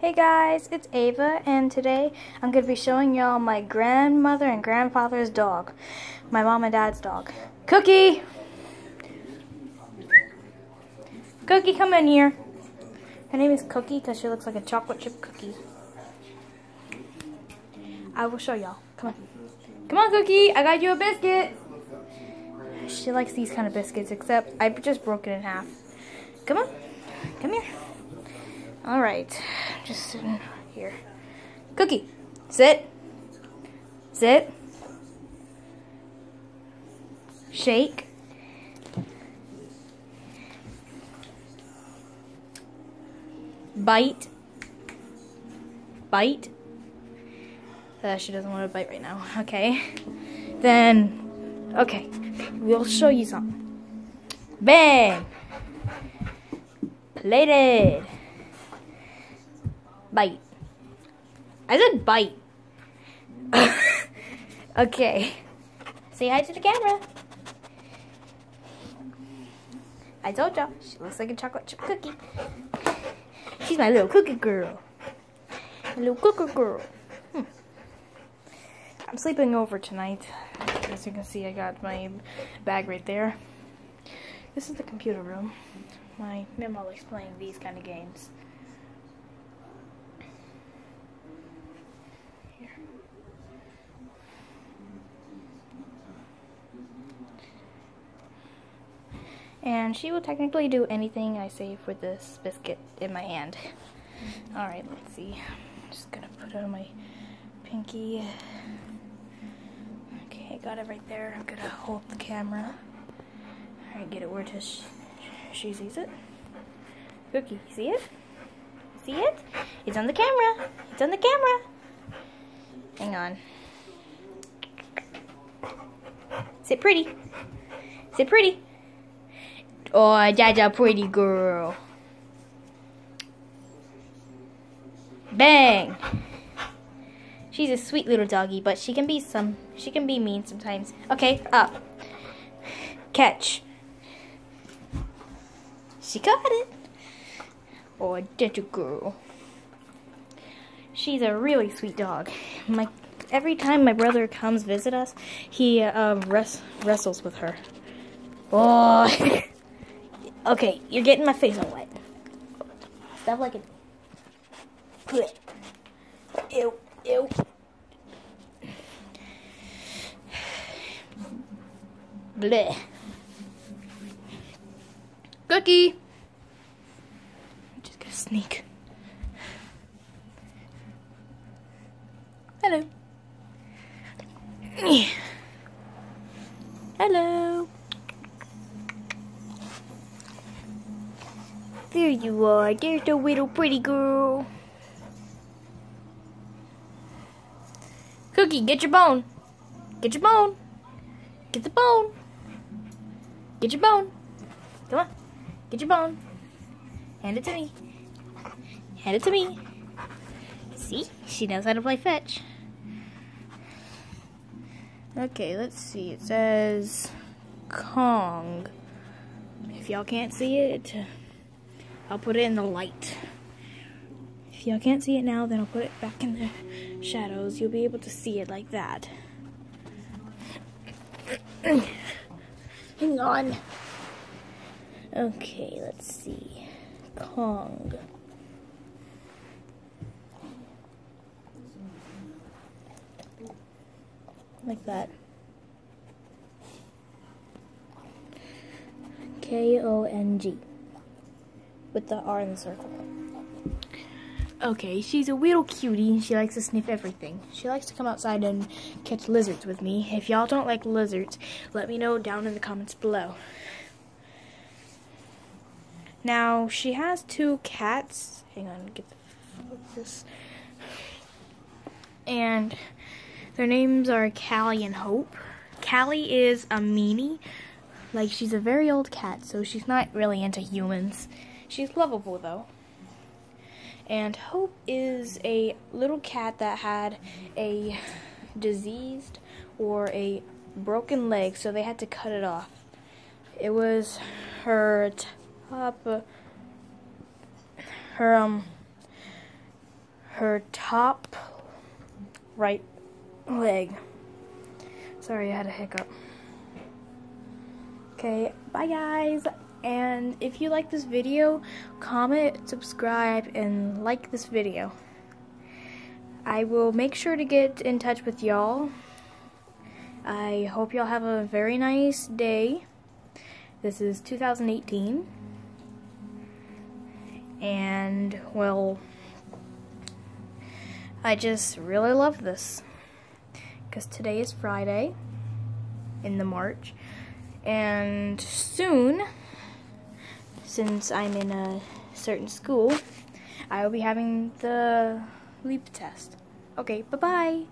Hey guys, it's Ava, and today I'm going to be showing y'all my grandmother and grandfather's dog. My mom and dad's dog. Cookie! Cookie, come in here. Her name is Cookie because she looks like a chocolate chip cookie. I will show y'all. Come on. Come on, Cookie, I got you a biscuit. She likes these kind of biscuits, except I just broke it in half. Come on. Come here. Alright. Just sitting here. Cookie, sit. Sit. Shake. Bite. Bite. She doesn't want to bite right now. Okay. Then, okay. We'll show you something. Bang! Plated. Bite. I said bite. Okay. Say hi to the camera. I told y'all, she looks like a chocolate chip cookie. She's my little cookie girl. My little cookie girl. I'm sleeping over tonight. As you can see, I got my bag right there. This is the computer room. My mom likes playing these kind of games. Here. And she will technically do anything I say for this biscuit in my hand. Alright, let's see. I'm just gonna put it on my pinky. Okay, I got it right there. I'm gonna hold the camera. Alright, get it where she sees it. Cookie, you see it? See it? It's on the camera. It's on the camera. Hang on. Sit pretty. Sit pretty. Oh, that's a pretty girl. Bang. She's a sweet little doggy, but she can be mean sometimes. Okay, up. Catch. She got it. Oh, that's a girl. She's a really sweet dog. Every time my brother comes visit us, he wrestles with her. Oh. Okay, you're getting my face all wet. Stop like a... Ew, ew. Bleh. Cookie! I'm just gonna sneak. Hello. Hello. There you are. There's the little pretty girl. Cookie, get your bone. Get your bone. Get the bone. Get your bone. Come on. Get your bone. Hand it to me. Hand it to me. See? She knows how to play fetch. Okay, let's see. It says Kong. If y'all can't see it, I'll put it in the light. If y'all can't see it now, then I'll put it back in the shadows. You'll be able to see it like that. Hang on. Okay, let's see. Kong. Like that. K-O-N-G. With the R in the circle. Okay, she's a little cutie. She likes to sniff everything. She likes to come outside and catch lizards with me. If y'all don't like lizards, let me know down in the comments below. Now, she has two cats. Hang on, get the focus. And their names are Callie and Hope. Callie is a meanie. Like, she's a very old cat, so she's not really into humans. She's lovable, though. And Hope is a little cat that had a diseased or a broken leg, so they had to cut it off. It was her top, her top right leg. Sorry, I had a hiccup. Okay, bye guys. And if you like this video, comment, subscribe, and like this video. I will make sure to get in touch with y'all. I hope y'all have a very nice day. This is 2018. And, well, I just really love this. Because today is Friday in the March. And soon, since I'm in a certain school, I will be having the LEAP test. Okay, bye-bye.